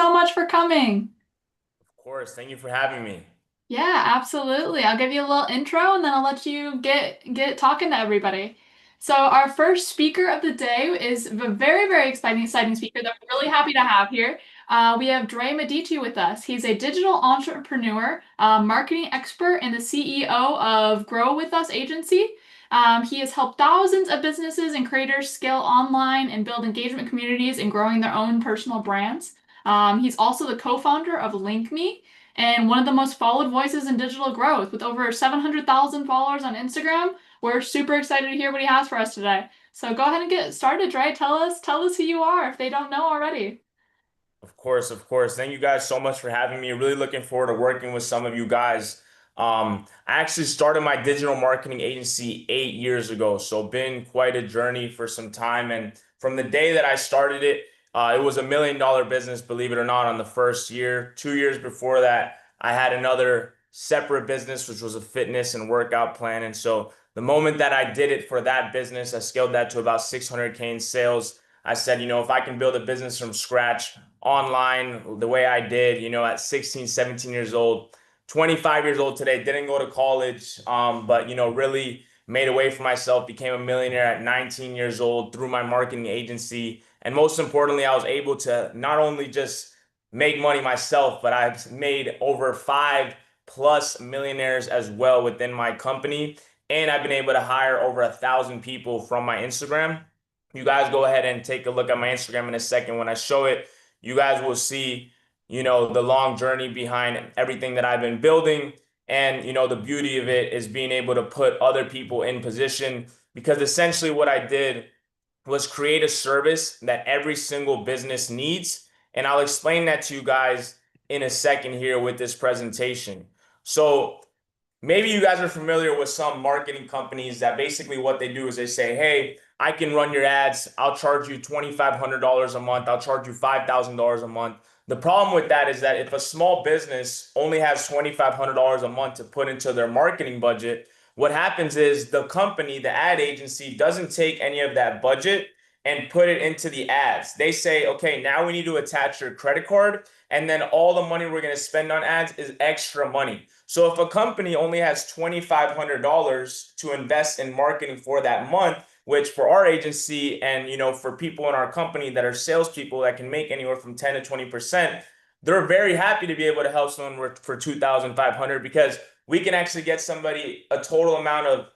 so much for coming. Of course. Thank you for having me. Yeah, absolutely. I'll give you a little intro and then I'll let you get talking to everybody. So our first speaker of the day is a very exciting speaker that we're really happy to have here. We have Dre Medici with us. He's a digital entrepreneur, marketing expert, and the CEO of Grow With Us agency. He has helped thousands of businesses and creators scale online and build engagement communities and growing their own personal brands. He's also the co-founder of LinkMe and one of the most followed voices in digital growth with over 700,000 followers on Instagram. We're super excited to hear what he has for us today. So go ahead and get started, Dre. Tell us who you are if they don't know already. Of course, of course. Thank you guys so much for having me. Really looking forward to working with some of you guys. I actually started my digital marketing agency 8 years ago, so been quite a journey for some time. And from the day that I started it, it was $1 million business, believe it or not, on the first year. 2 years before that, I had another separate business, which was a fitness and workout plan. And so the moment that I did it for that business, I scaled that to about 600K in sales. I said, if I can build a business from scratch online the way I did, at 16, 17 years old, 25 years old today, didn't go to college, but, really made a way for myself, became a millionaire at 19 years old through my marketing agency. And most importantly, I was able to not only just make money myself, but I've made over 5+ millionaires as well within my company. And I've been able to hire over 1,000 people from my Instagram. You guys go ahead and take a look at my Instagram in a second. When I show it, you guys will see, the long journey behind everything that I've been building. And, the beauty of it is being able to put other people in position because essentially what I did was create a service that every single business needs. And I'll explain that to you guys in a second here with this presentation. So, maybe you guys are familiar with some marketing companies that basically what they do is they say, hey, I can run your ads. I'll charge you $2,500 a month. I'll charge you $5,000 a month. The problem with that is that if a small business only has $2,500 a month to put into their marketing budget, what happens is the company, the ad agency, doesn't take any of that budget and put it into the ads. They say, okay, now we need to attach your credit card, and then all the money we're going to spend on ads is extra money. So if a company only has $2,500 to invest in marketing for that month, which for our agency and for people in our company that are salespeople that can make anywhere from 10 to 20%, they're very happy to be able to help someone for 2,500 because we can actually get somebody a total amount of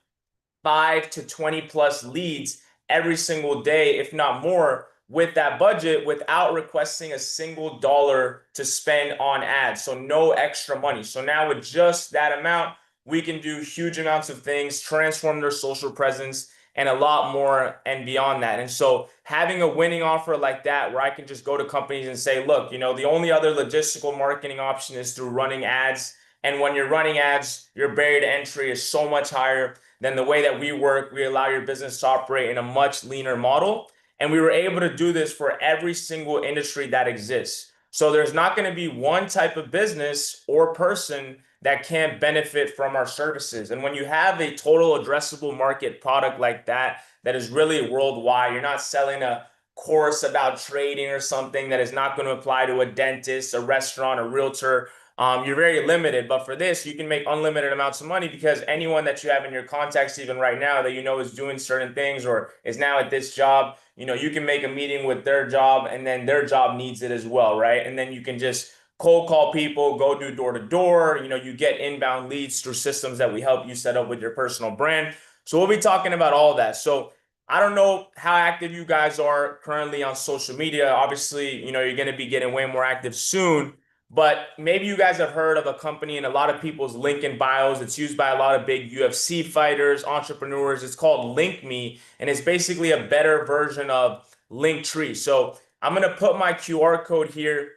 5 to 20+ leads every single day, if not more, with that budget without requesting a single dollar to spend on ads. So no extra money. So now with just that amount, we can do huge amounts of things, transform their social presence, and a lot more and beyond that. And so having a winning offer like that, where I can just go to companies and say, look, the only other logistical marketing option is through running ads. And when you're running ads, your barrier to entry is so much higher than the way that we work. We allow your business to operate in a much leaner model. And we were able to do this for every single industry that exists. So there's not going to be one type of business or person that can't benefit from our services. And when you have a total addressable market product like that, that is really worldwide, you're not selling a course about trading or something that is not going to apply to a dentist, a restaurant, a realtor. You're very limited. But for this, you can make unlimited amounts of money because anyone that you have in your contacts, even right now, that is doing certain things or is now at this job, you can make a meeting with their job and then their job needs it as well, right? And then you can just cold call people, go do door to door. You get inbound leads through systems that we help you set up with your personal brand. So we'll be talking about all that. So I don't know how active you guys are currently on social media. Obviously, you're going to be getting way more active soon. But maybe you guys have heard of a company in a lot of people's LinkedIn bios. It's used by a lot of big UFC fighters, entrepreneurs. It's called LinkMe, and it's basically a better version of Linktree. So I'm going to put my QR code here.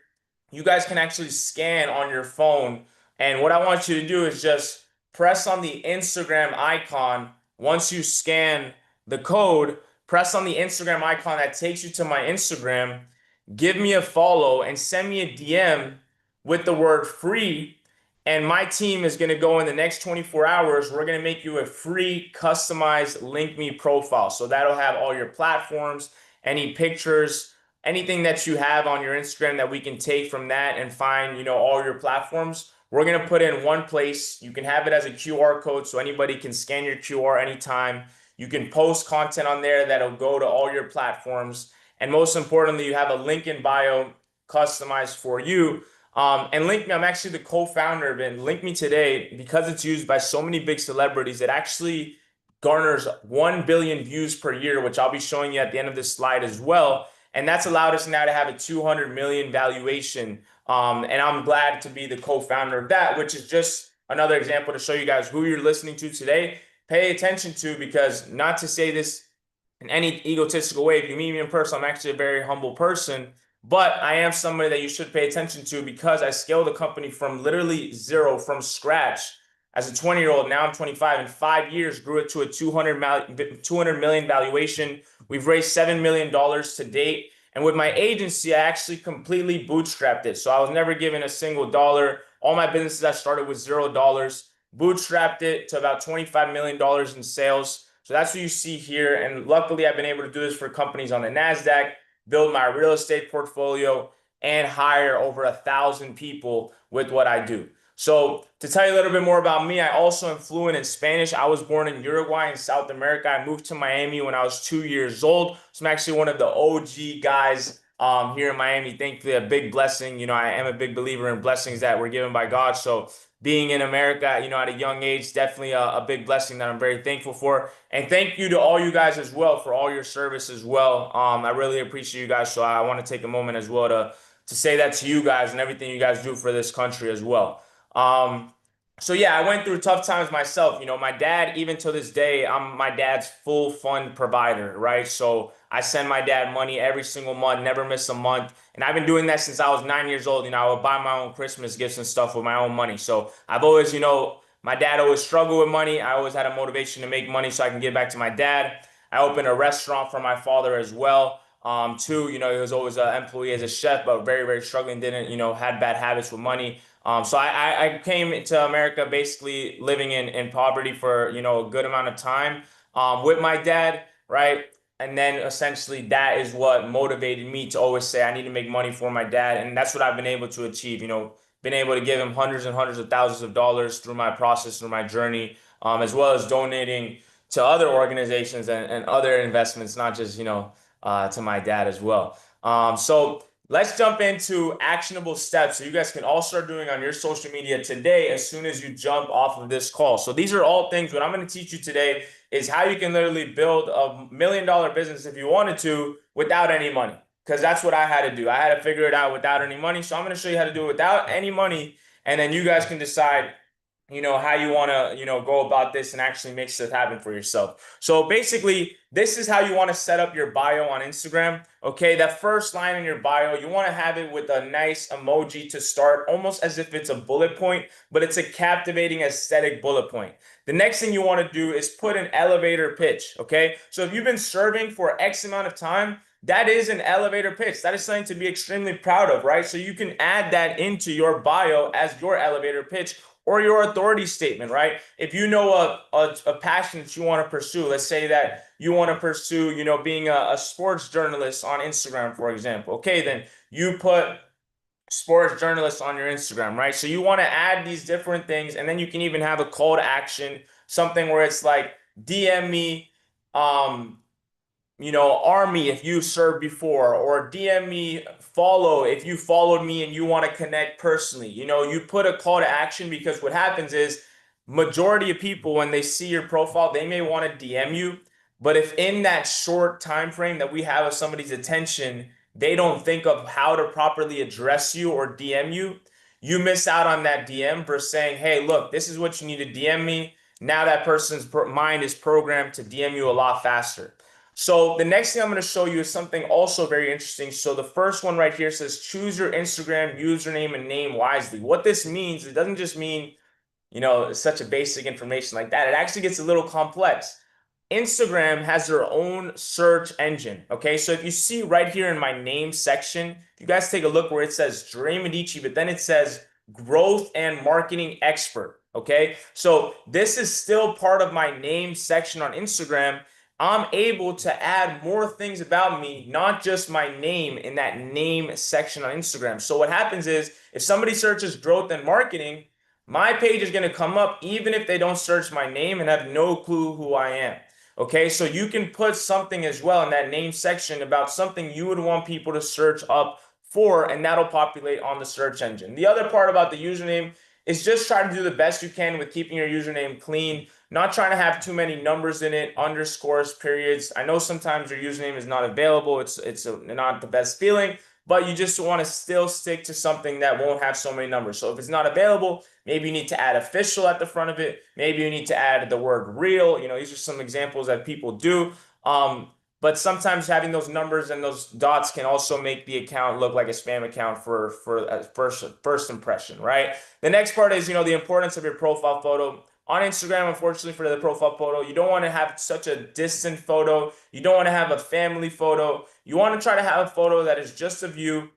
You guys can actually scan on your phone. And what I want you to do is just press on the Instagram icon. Once you scan the code, press on the Instagram icon that takes you to my Instagram. Give me a follow and send me a DM with the word free. And my team is going to go in the next 24 hours. We're going to make you a free customized Link Me profile. So that'll have all your platforms, any pictures, anything that you have on your Instagram that we can take from that and find, all your platforms. We're going to put in one place. You can have it as a QR code so anybody can scan your QR anytime. You can post content on there that'll go to all your platforms. And most importantly, you have a link in bio customized for you. And Link Me, I'm actually the co-founder of it. Link Me today, because it's used by so many big celebrities, it actually garners 1 billion views per year, which I'll be showing you at the end of this slide as well. And that's allowed us now to have a 200 million valuation. And I'm glad to be the co-founder of that, which is just another example to show you guys who you're listening to today. Pay attention to, because not to say this in any egotistical way, if you meet me in person, I'm actually a very humble person, but I am somebody that you should pay attention to because I scaled a company from literally zero, from scratch as a 20-year-old. Now I'm 25. In 5 years, grew it to a 200 million valuation. We've raised $7 million to date. And with my agency, I actually completely bootstrapped it. So I was never given a single dollar. All my businesses I started with $0. Bootstrapped it to about $25 million in sales. So that's what you see here. And luckily, I've been able to do this for companies on the NASDAQ, build my real estate portfolio, and hire over 1,000 people with what I do. So to tell you a little bit more about me, I also am fluent in Spanish. I was born in Uruguay in South America. I moved to Miami when I was 2 years old. So I'm actually one of the OG guys here in Miami. Thankfully, a big blessing. I am a big believer in blessings that were given by God. So being in America, at a young age, definitely a big blessing that I'm very thankful for. And thank you to all you guys as well for all your service as well. I really appreciate you guys. So I want to take a moment as well to say that to you guys and everything you guys do for this country as well. Um, so yeah, I went through tough times myself. My dad, even to this day, I'm my dad's full fund provider, right? So I send my dad money every single month, never miss a month. And I've been doing that since I was 9 years old. I would buy my own Christmas gifts and stuff with my own money. So I've always, my dad always struggled with money. I always had a motivation to make money so I can give back to my dad. I opened a restaurant for my father as well. Too, he was always an employee as a chef, but very, very struggling, didn't, had bad habits with money. So I came to America basically living in poverty for, a good amount of time with my dad, right? And then essentially that is what motivated me to always say I need to make money for my dad. And that's what I've been able to achieve, been able to give him hundreds and hundreds of thousands of dollars through my process, through my journey, as well as donating to other organizations and other investments, not just, to my dad as well. So let's jump into actionable steps so you guys can all start doing on your social media today as soon as you jump off of this call. So these are all things. What I'm going to teach you today is how you can literally build a $1 million business if you wanted to without any money. Because that's what I had to do. I had to figure it out without any money. So I'm going to show you how to do it without any money. And then you guys can decide how you want to, go about this and actually make stuff happen for yourself. So basically, this is how you want to set up your bio on Instagram. Okay, that first line in your bio, you want to have it with a nice emoji to start, almost as if it's a bullet point, but it's a captivating aesthetic bullet point. The next thing you want to do is put an elevator pitch. Okay, so if you've been serving for X amount of time, that is an elevator pitch. That is something to be extremely proud of, right? So you can add that into your bio as your elevator pitch or your authority statement, right? If you know a passion that you want to pursue, let's say that you want to pursue, being a sports journalist on Instagram, for example. Okay, then you put sports journalist on your Instagram, right? So you want to add these different things, and then you can even have a call to action, something where it's like DM me, Army if you served before, or DM me, follow if you followed me and you want to connect personally. You put a call to action, because what happens is majority of people, when they see your profile, they may want to DM you, but if in that short time frame that we have of somebody's attention, they don't think of how to properly address you or DM you, you miss out on that DM for saying, hey, look, this is what you need to DM me. Now that person's mind is programmed to DM you a lot faster. So the next thing I'm going to show you is something also very interesting. So the first one right here says choose your Instagram username and name wisely. What this means, it doesn't just mean, such a basic information like that. It actually gets a little complex. Instagram has their own search engine. Okay, so if you see right here in my name section, if you guys take a look where it says Dre Medici, but then it says growth and marketing expert. Okay, so this is still part of my name section on Instagram. I'm able to add more things about me, not just my name in that name section on Instagram. So what happens is if somebody searches growth and marketing, my page is going to come up even if they don't search my name and have no clue who I am. Okay, so you can put something as well in that name section about something you would want people to search up for, and that'll populate on the search engine. The other part about the username is just try to do the best you can with keeping your username clean, not trying to have too many numbers in it, underscores, periods. I know sometimes your username is not available. Not the best feeling, but you just want to still stick to something that won't have so many numbers. So if it's not available, maybe you need to add official at the front of it. Maybe you need to add the word real. These are some examples that people do. But sometimes having those numbers and those dots can also make the account look like a spam account for a first impression, right? The next part is, the importance of your profile photo. On Instagram, unfortunately, for the profile photo, you don't want to have such a distant photo. You don't want to have a family photo. You want to try to have a photo that is just of you.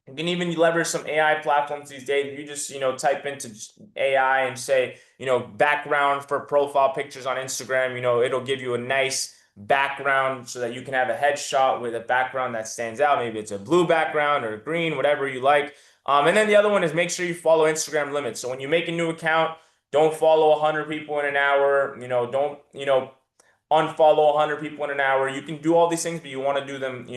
You can even leverage some AI platforms these days. You just, type into AI and say, background for profile pictures on Instagram. It'll give you a nice background so that you can have a headshot with a background that stands out. Maybe it's a blue background or green, whatever you like. And then the other one is make sure you follow Instagram limits. So when you make a new account, don't follow 100 people in an hour. Don't, unfollow 100 people in an hour. You can do all these things, but you want to do them,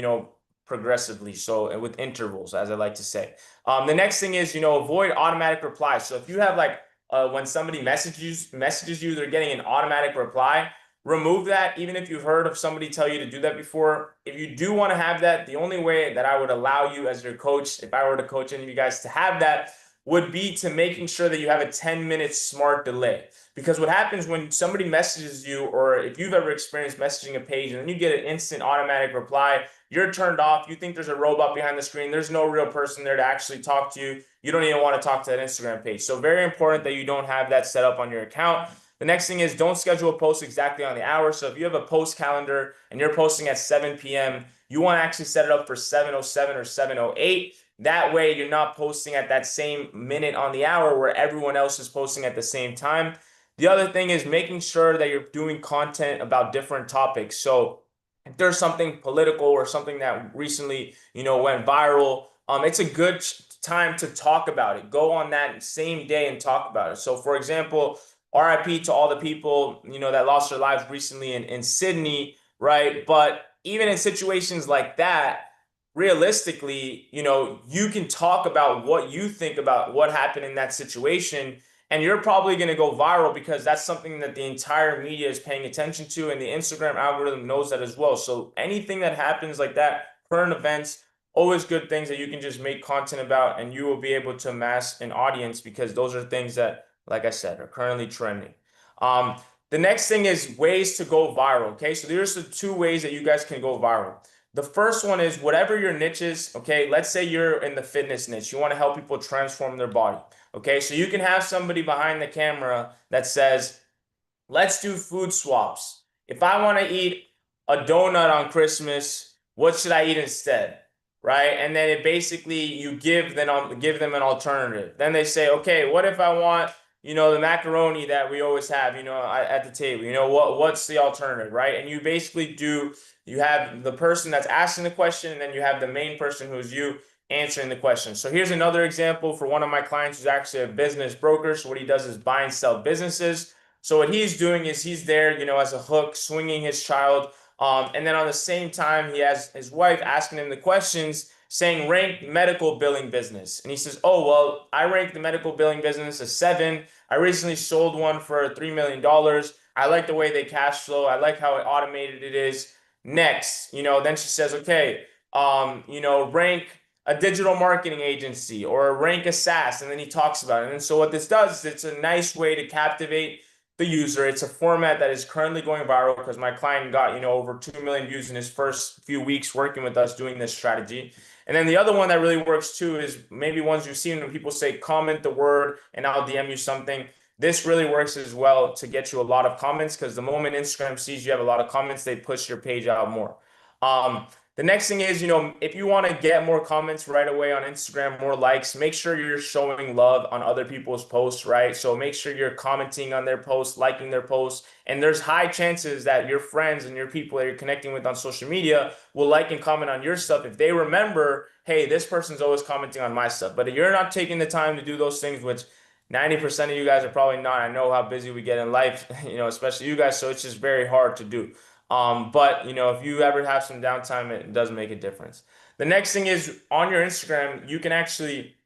progressively. So with intervals, as I like to say. The next thing is, avoid automatic replies. So if you have like when somebody messages you, they're getting an automatic reply. Remove that, even if you've heard of somebody tell you to do that before. If you do want to have that, the only way that I would allow you as your coach, if I were to coach any of you guys to have that, would be to making sure that you have a 10-minute smart delay. Because what happens when somebody messages you, or if you've ever experienced messaging a page and then you get an instant automatic reply, you're turned off. You think there's a robot behind the screen. There's no real person there to actually talk to you. You don't even want to talk to that Instagram page. So very important that you don't have that set up on your account. The next thing is don't schedule a post exactly on the hour. So if you have a post calendar and you're posting at 7 p.m., you want to actually set it up for 7:07 or 7:08. That way you're not posting at that same minute on the hour where everyone else is posting at the same time. The other thing is making sure that you're doing content about different topics. So if there's something political or something that recently, went viral, it's a good time to talk about it. Go on that same day and talk about it. So for example, RIP to all the people, that lost their lives recently in Sydney, right? But even in situations like that, realistically, you can talk about what you think about what happened in that situation, and you're probably going to go viral because that's something that the entire media is paying attention to, and the Instagram algorithm knows that as well. So anything that happens like that, current events, always good things that you can just make content about, and you will be able to amass an audience because those are things that, like I said, are currently trending. Um, the next thing is ways to go viral. Okay, so there's the two ways that you guys can go viral. The first one is whatever your niche is. Okay, let's say you're in the fitness niche. You want to help people transform their body. Okay, so you can have somebody behind the camera that says, let's do food swaps. If I want to eat a donut on Christmas, what should I eat instead? Right? And then it basically you give them an alternative. Then they say, okay, what if I want, the macaroni that we always have, at the table? What's the alternative, right? And you have the person that's asking the question, and then you have the main person who's you answering the question. So here's another example for one of my clients who's actually a business broker. So what he does is buy and sell businesses. So what he's doing is he's there, as a hook, swinging his child. And then on the same time, he has his wife asking him the questions, saying, rank medical billing business. And he says, oh, well, I rank the medical billing business a 7. I recently sold one for $3 million. I like the way they cash flow. I like how automated it is. Next, then she says, okay, rank a digital marketing agency or rank a SaaS. And then he talks about it. And so what this does is it's a nice way to captivate the user. It's a format that is currently going viral because my client got, over 2 million views in his first few weeks working with us doing this strategy. And then the other one that really works too is maybe ones you've seen when people say, comment the word and I'll DM you something. This really works as well to get you a lot of comments because the moment Instagram sees you have a lot of comments, they push your page out more. The next thing is, if you want to get more comments right away on Instagram, more likes, make sure you're showing love on other people's posts, right? So make sure you're commenting on their posts, liking their posts, and there's high chances that your friends and your people that you're connecting with on social media will like and comment on your stuff if they remember, hey, this person's always commenting on my stuff. But if you're not taking the time to do those things, which 90% of you guys are probably not. I know how busy we get in life, especially you guys, so it's just very hard to do. But if you ever have some downtime, it does make a difference. The next thing is on your Instagram, you can actually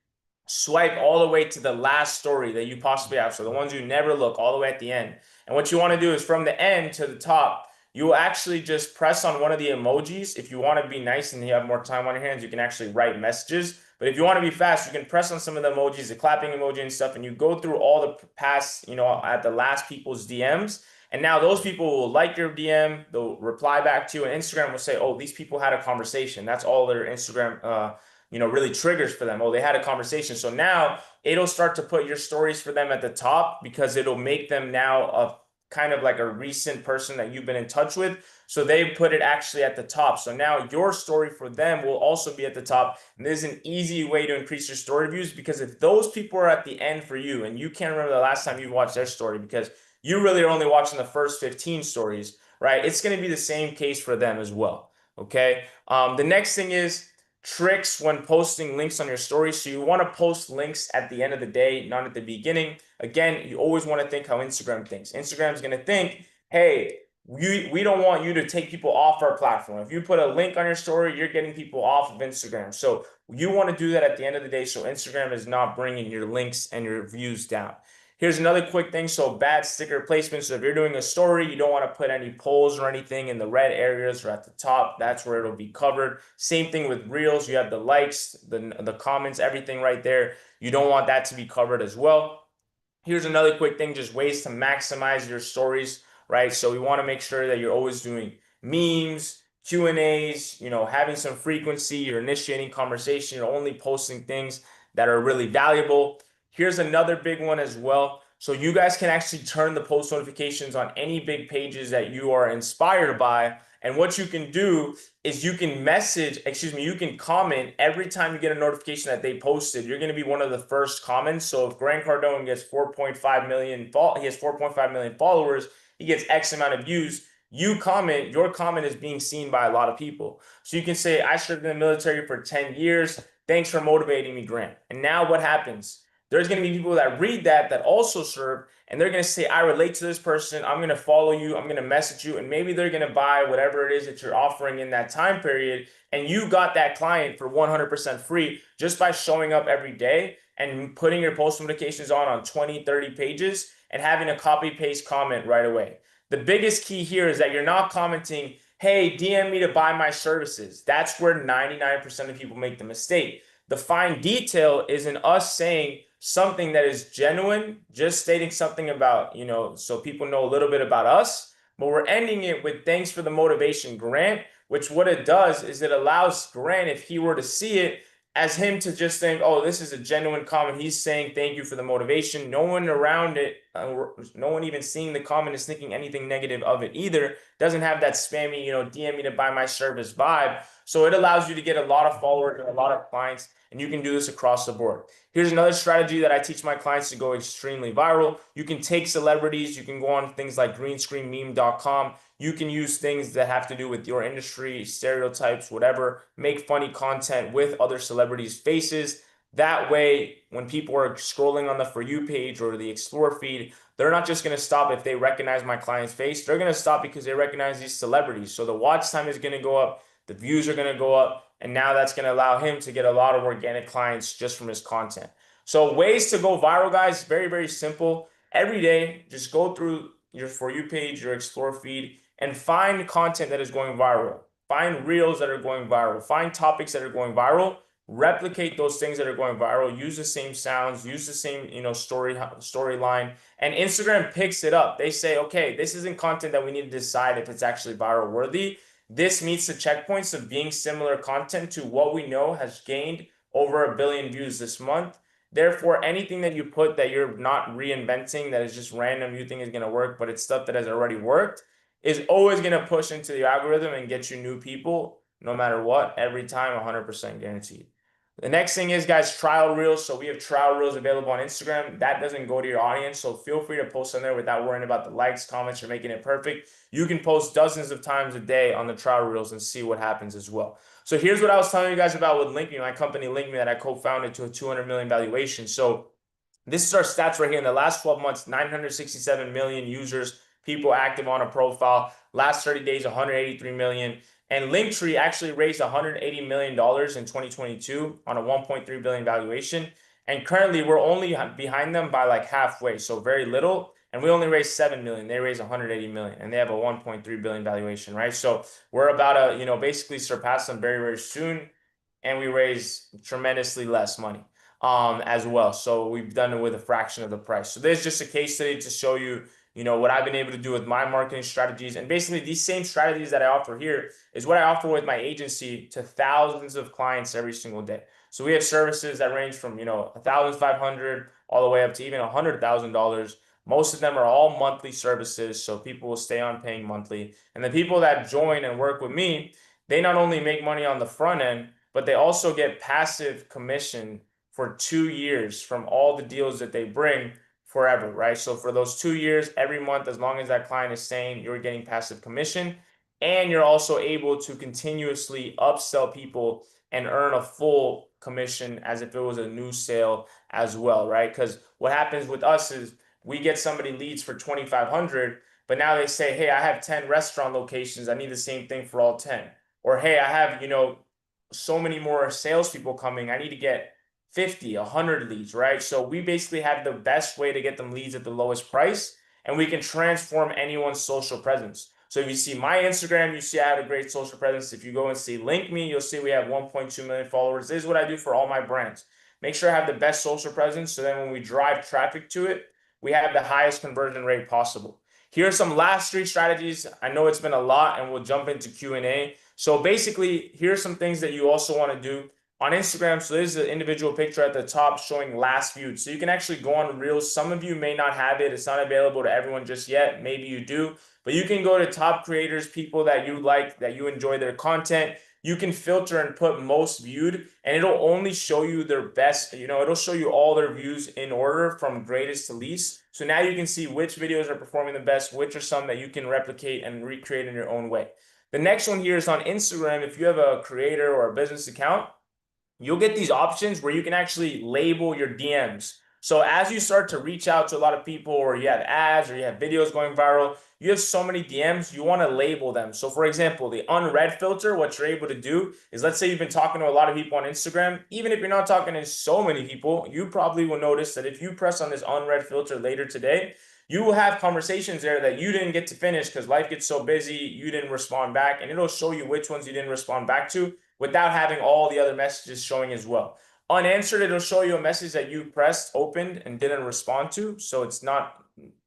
swipe all the way to the last story that you possibly have. So the ones you never look all the way at the end. And what you want to do is from the end to the top, you will actually just press on one of the emojis. If you want to be nice and you have more time on your hands, you can actually write messages. But if you want to be fast, you can press on some of the emojis, the clapping emoji and stuff, and you go through all the past, at the last people's DMs. And now those people will like your DM, they'll reply back to you, and Instagram will say, "Oh, these people had a conversation." That's all their Instagram really triggers for them. Oh, they had a conversation. So now it'll start to put your stories for them at the top because it'll make them now a kind of like a recent person that you've been in touch with. So they put it actually at the top. So now your story for them will also be at the top. And this is an easy way to increase your story views because if those people are at the end for you and you can't remember the last time you watched their story because you really are only watching the first 15 stories, right? It's going to be the same case for them as well. Okay. The next thing is tricks when posting links on your story. So you want to post links at the end of the day, not at the beginning. Again, you always want to think how Instagram thinks. Instagram's going to think, hey, we don't want you to take people off our platform. If you put a link on your story, you're getting people off of Instagram. So you want to do that at the end of the day so Instagram is not bringing your links and your views down. Here's another quick thing. So bad sticker placement. So if you're doing a story, you don't want to put any polls or anything in the red areas or at the top. That's where it'll be covered. Same thing with reels. You have the likes, the comments, everything right there. You don't want that to be covered as well. Here's another quick thing, just ways to maximize your stories, right? So we want to make sure that you're always doing memes, Q&As, having some frequency, you're initiating conversation, you're only posting things that are really valuable. Here's another big one as well. So you guys can actually turn the post notifications on any big pages that you are inspired by. And what you can do is you can comment every time you get a notification that they posted. You're going to be one of the first comments. So if Grant Cardone gets 4.5 million, he has 4.5 million followers, he gets X amount of views. You comment, your comment is being seen by a lot of people. So you can say, I served in the military for 10 years. Thanks for motivating me, Grant. And now what happens? There's going to be people that read that also serve, and they're going to say, I relate to this person. I'm going to follow you. I'm going to message you. And maybe they're going to buy whatever it is that you're offering in that time period. And you got that client for 100% free just by showing up every day and putting your post notifications on 20, 30 pages and having a copy paste comment right away. The biggest key here is that you're not commenting, hey, DM me to buy my services. That's where 99% of people make the mistake. The fine detail is in us saying something that is genuine, just stating something about, so people know a little bit about us, but we're ending it with thanks for the motivation, Grant, which what it does is it allows Grant, if he were to see it, as him to just think, oh, this is a genuine comment. He's saying thank you for the motivation. No one around it, no one even seeing the comment is thinking anything negative of it either. Doesn't have that spammy, DM me to buy my service vibe. So it allows you to get a lot of followers and a lot of clients, and you can do this across the board. Here's another strategy that I teach my clients to go extremely viral. You can take celebrities, you can go on things like greenscreenmeme.com. You can use things that have to do with your industry, stereotypes, whatever, make funny content with other celebrities' faces. That way, when people are scrolling on the For You page or the Explore feed, they're not just going to stop if they recognize my client's face. They're going to stop because they recognize these celebrities. So the watch time is going to go up, the views are going to go up, and now that's going to allow him to get a lot of organic clients just from his content. So ways to go viral, guys, very, very simple. Every day, just go through your For You page, your Explore feed, and find content that is going viral. Find reels that are going viral. Find topics that are going viral. Replicate those things that are going viral. Use the same sounds. Use the same, storyline. And Instagram picks it up. They say, okay, this isn't content that we need to decide if it's actually viral worthy. This meets the checkpoints of being similar content to what we know has gained over 1 billion views this month. Therefore, anything that you put that you're not reinventing, that is just random, you think is going to work, but it's stuff that has already worked, is always going to push into the algorithm and get you new people no matter what, every time, 100% guaranteed. The next thing is, guys, trial reels. So we have trial reels available on Instagram. That doesn't go to your audience. So feel free to post on there without worrying about the likes, comments, or making it perfect. You can post dozens of times a day on the trial reels and see what happens as well. So here's what I was telling you guys about with LinkMe, my company LinkMe that I co-founded to a 200 million valuation. So this is our stats right here. In the last 12 months, 967 million users, people active on a profile. Last 30 days, 183 million. And Linktree actually raised $180 million in 2022 on a 1.3 billion valuation. And currently, we're only behind them by like halfway, so very little. And we only raised 7 million. They raised 180 million, and they have a 1.3 billion valuation, right? So we're about to, basically surpass them very, very soon. And we raise tremendously less money as well. So we've done it with a fraction of the price. So there's just a case study to show you, what I've been able to do with my marketing strategies. And basically these same strategies that I offer here is what I offer with my agency to thousands of clients every single day. So we have services that range from, 1,500 all the way up to even $100,000. Most of them are all monthly services, so people will stay on paying monthly. And the people that join and work with me, they not only make money on the front end, but they also get passive commission for 2 years from all the deals that they bring forever, right? So for those 2 years, every month, as long as that client is staying, you're getting passive commission. And you're also able to continuously upsell people and earn a full commission as if it was a new sale as well, right? Because what happens with us is we get somebody leads for 2,500, but now they say, hey, I have 10 restaurant locations. I need the same thing for all 10. Or, hey, I have, so many more salespeople coming. I need to get 50, 100 leads, right? So we basically have the best way to get them leads at the lowest price, and we can transform anyone's social presence. So if you see my Instagram, you see I have a great social presence. If you go and see Link Me, you'll see we have 1.2 million followers. This is what I do for all my brands. Make sure I have the best social presence, so then when we drive traffic to it, we have the highest conversion rate possible. Here are some last three strategies. I know it's been a lot, and we'll jump into Q&A. So basically, here's some things that you also want to do on Instagram. So there's an individual picture at the top showing last viewed. So you can actually go on Reels. Some of you may not have it. It's not available to everyone just yet. Maybe you do, but you can go to top creators, people that you like, that you enjoy their content. You can filter and put most viewed, and it'll only show you their best, it'll show you all their views in order from greatest to least. So now you can see which videos are performing the best, which are some that you can replicate and recreate in your own way. The next one here is on Instagram. If you have a creator or a business account, you'll get these options where you can actually label your DMs. So as you start to reach out to a lot of people, or you have ads or you have videos going viral, you have so many DMs, you want to label them. So for example, the unread filter, what you're able to do is, let's say you've been talking to a lot of people on Instagram. Even if you're not talking to so many people, you probably will notice that if you press on this unread filter later today, you will have conversations there that you didn't get to finish because life gets so busy, you didn't respond back, and it'll show you which ones you didn't respond back to without having all the other messages showing as well. Unanswered, it'll show you a message that you pressed, opened, and didn't respond to. So it's not,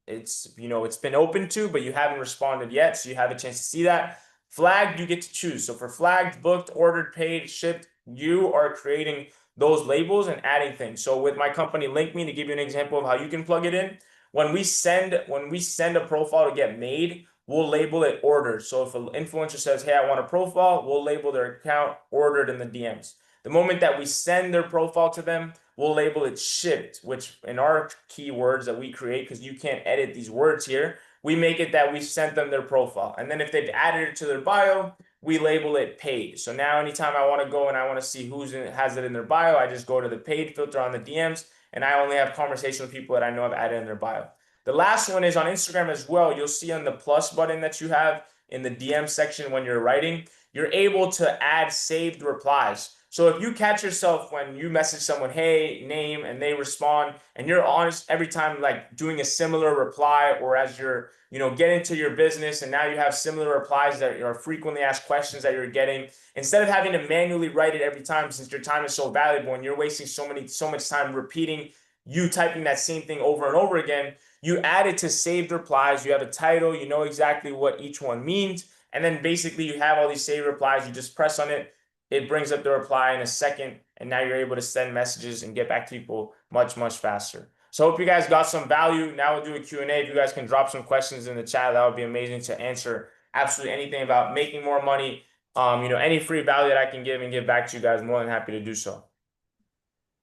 it's been opened to, but you haven't responded yet. So you have a chance to see that. Flagged, you get to choose. So for flagged, booked, ordered, paid, shipped, you are creating those labels and adding things. So with my company LinkMe, to give you an example of how you can plug it in, when we send a profile to get made, we'll label it ordered. So if an influencer says, hey, I want a profile, we'll label their account ordered in the DMs. The moment that we send their profile to them, we'll label it shipped, which in our keywords that we create, because you can't edit these words here, we make it that we sent them their profile. And then if they've added it to their bio, we label it paid. So now anytime I want to go and I want to see has it in their bio, I just go to the paid filter on the DMs, and I only have conversation with people that I know have added in their bio. The last one is on Instagram as well. You'll see on the plus button that you have in the DM section when you're writing, you're able to add saved replies. So if you catch yourself when you message someone, hey, name, and they respond, and you're honest every time, like doing a similar reply, or as you're, getting to your business and now you have similar replies that are frequently asked questions that you're getting, instead of having to manually write it every time, since your time is so valuable and you're wasting so much time repeating, you typing that same thing over and over again, you add it to saved replies. You have a title, you know exactly what each one means. And then basically you have all these saved replies. You just press on it. It brings up the reply in a second. And now you're able to send messages and get back to people much, much faster. So I hope you guys got some value. Now we'll do a Q&A. If you guys can drop some questions in the chat, that would be amazing to answer absolutely anything about making more money, Any free value that I can give and give back to you guys, more than happy to do so.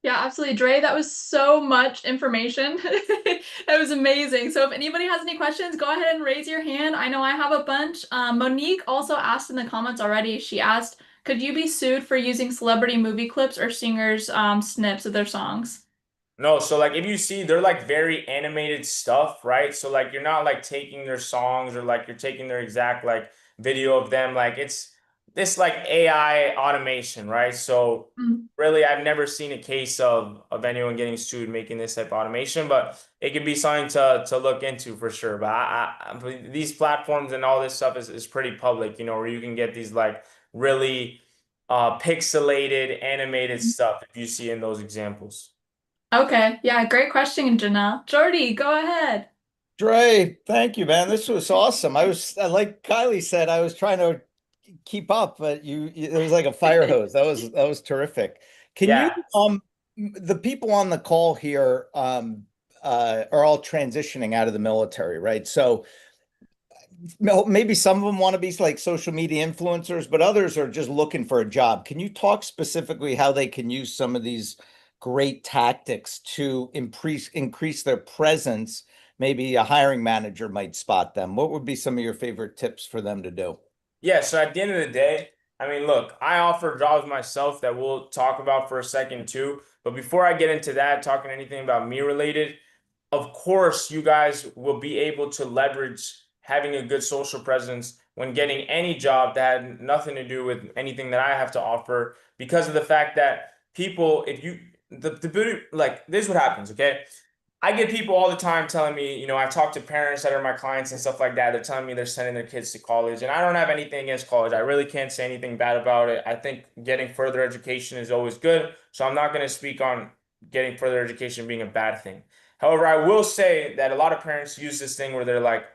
Yeah, absolutely. Dre, that was so much information. That was amazing. So if anybody has any questions, go ahead and raise your hand. I know I have a bunch. Monique also asked in the comments already. She asked, could you be sued for using celebrity movie clips or singers' snips of their songs? No, so like if you see, they're like very animated stuff, right? So like you're not like taking their songs or like you're taking their exact like video of them. Like it's this like AI automation, right? So Mm. really, I've never seen a case of anyone getting sued making this type of automation, but it could be something to look into for sure. But but these platforms and all this stuff is pretty public, where you can get these like really pixelated animated stuff if you see in those examples. Okay. Yeah, great question, Janelle. Jordy, go ahead. Dre, thank you, man. This was awesome. Like Kylie said, I was trying to keep up, but it was like a fire hose. That was terrific. Can you, Yeah. the people on the call here, are all transitioning out of the military, right? So maybe some of them want to be like social media influencers, but others are just looking for a job. Can you talk specifically how they can use some of these great tactics to increase their presence? Maybe a hiring manager might spot them. What would be some of your favorite tips for them to do? Yeah, so at the end of the day, I mean, look, I offer jobs myself that we'll talk about for a second too. But before I get into that, talking anything about me related, of course, you guys will be able to leverage having a good social presence when getting any job that had nothing to do with anything that I have to offer because of the fact that people, if you, the beauty, like, this is what happens, okay? I get people all the time telling me, I talk to parents that are my clients and stuff like that. They're telling me they're sending their kids to college, and I don't have anything against college. I really can't say anything bad about it. I think getting further education is always good, so I'm not going to speak on getting further education being a bad thing. However, I will say that a lot of parents use this thing where they're like,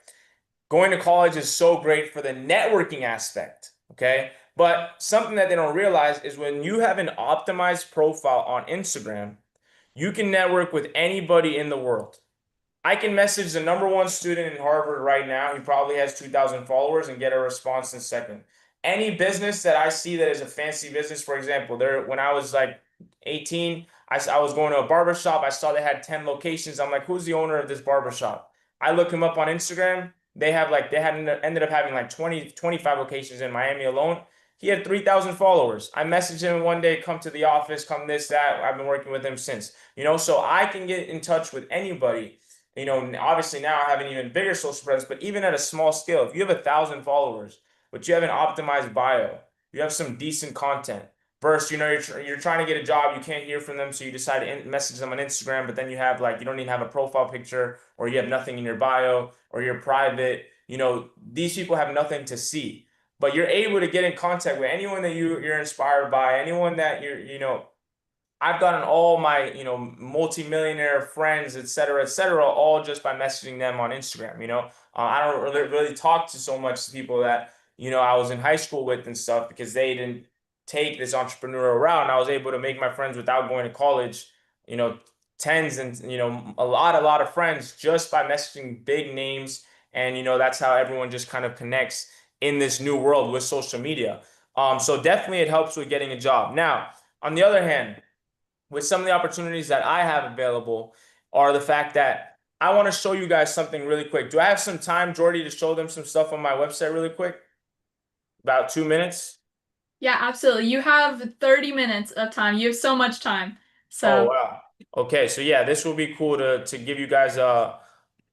going to college is so great for the networking aspect, okay? But something that they don't realize is when you have an optimized profile on Instagram, you can network with anybody in the world. I can message the number one student in Harvard right now. He probably has 2,000 followers and get a response in a second. Any business that I see that is a fancy business, for example, when I was like 18, I was going to a barber shop. I saw they had 10 locations. I'm like, who's the owner of this barber shop? I look him up on Instagram. They had ended up having like 20, 25 locations in Miami alone. He had 3,000 followers. I messaged him one day, come to the office, come this, that. I've been working with him since, so I can get in touch with anybody. Obviously now I have an even bigger social presence, but even at a small scale, if you have 1,000 followers, but you have an optimized bio, you have some decent content. Versus, you're trying to get a job, you can't hear from them, so you decide to message them on Instagram, but then you have like you don't even have a profile picture, or you have nothing in your bio, or you're private. These people have nothing to see, but you're able to get in contact with anyone that you're inspired by, anyone that I've gotten all my, multimillionaire friends, et cetera, all just by messaging them on Instagram. I don't really talk to so much people that, I was in high school with and stuff because they didn't take this entrepreneurial route. And I was able to make my friends without going to college, you know, tens and, a lot of friends just by messaging big names. And, that's how everyone just kind of connects in this new world with social media. So definitely it helps with getting a job. Now, on the other hand, with some of the opportunities that I have available are the fact that I want to show you guys something really quick. Do I have some time, Jordy, to show them some stuff on my website really quick? About 2 minutes? Yeah, absolutely. You have 30 minutes of time. You have so much time. Oh, So, wow. Okay, so yeah, this will be cool to give you guys a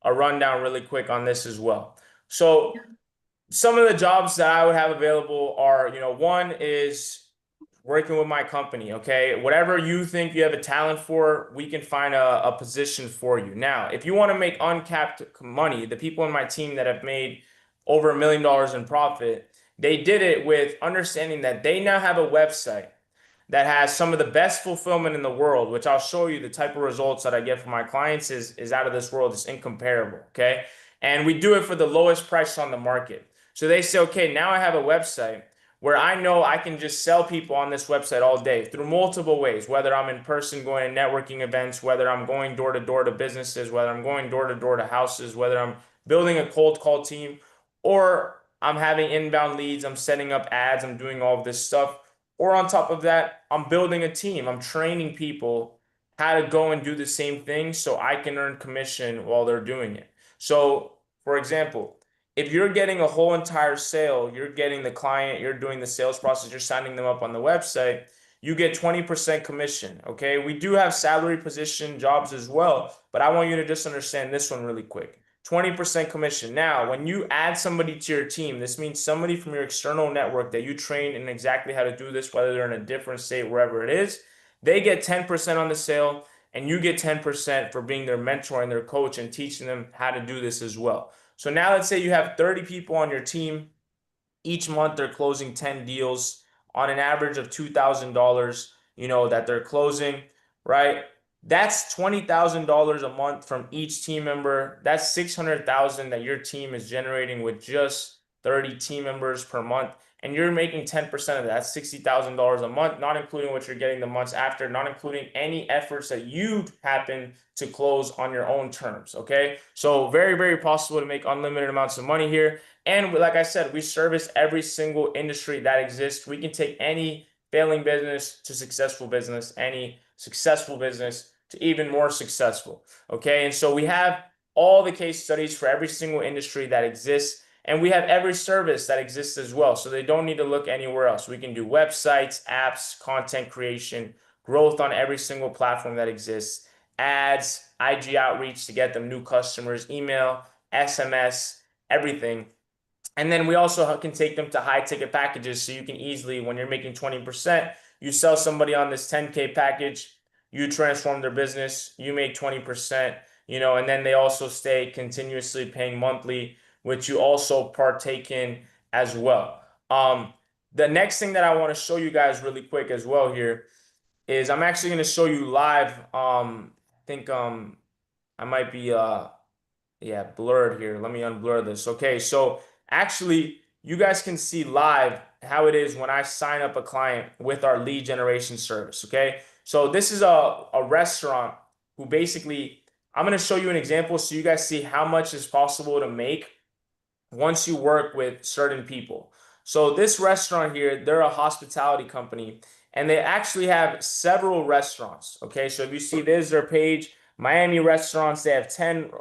rundown really quick on this as well. So some of the jobs that I would have available are, one is working with my company, okay? Whatever you think you have a talent for, we can find a position for you. Now, if you want to make uncapped money, the people in my team that have made over $1 million in profit, they did it with understanding that they now have a website that has some of the best fulfillment in the world, which I'll show you the type of results that I get from my clients is out of this world. It's incomparable, okay? And we do it for the lowest price on the market. So they say, okay, now I have a website where I know I can just sell people on this website all day through multiple ways, whether I'm in person going to networking events, whether I'm going door to door to businesses, whether I'm going door to door to houses, whether I'm building a cold call team, or I'm having inbound leads, I'm setting up ads, I'm doing all of this stuff. Or on top of that, I'm building a team. I'm training people how to go and do the same thing so I can earn commission while they're doing it. So, for example, if you're getting a whole entire sale, you're getting the client, you're doing the sales process, you're signing them up on the website, you get 20% commission. Okay. We do have salary position jobs as well, but I want you to just understand this one really quick. 20% commission. Now, when you add somebody to your team, this means somebody from your external network that you train in exactly how to do this, whether they're in a different state, wherever it is, they get 10% on the sale, and you get 10% for being their mentor and their coach and teaching them how to do this as well. So now let's say you have 30 people on your team. Each month they're closing 10 deals on an average of $2,000, that they're closing, right? That's $20,000 a month from each team member. That's 600,000 that your team is generating with just 30 team members per month. And you're making 10% of that. That's $60,000 a month, not including what you're getting the months after, not including any efforts that you happen to close on your own terms. Okay. So very, very possible to make unlimited amounts of money here. And like I said, we service every single industry that exists. We can take any failing business to successful business, any successful business to even more successful. Okay. And so we have all the case studies for every single industry that exists. And we have every service that exists as well. So they don't need to look anywhere else. We can do websites, apps, content creation, growth on every single platform that exists, ads, IG outreach to get them new customers, email, SMS, everything. And then we also can take them to high ticket packages. So you can easily, when you're making 20%, you sell somebody on this 10K package, you transform their business, you make 20%, and then they also stay continuously paying monthly, which you also partake in as well. The next thing that I want to show you guys really quick as well here is I'm actually going to show you live. I think I might be yeah, blurred here. Let me unblur this. Okay, so actually, you guys can see live how it is when I sign up a client with our lead generation service. Okay, so this is a restaurant who basically, I'm going to show you an example so you guys see how much is possible to make once you work with certain people. So this restaurant here, they're a hospitality company and they actually have several restaurants. Okay, so if you see this, their page, Miami restaurants, they have 10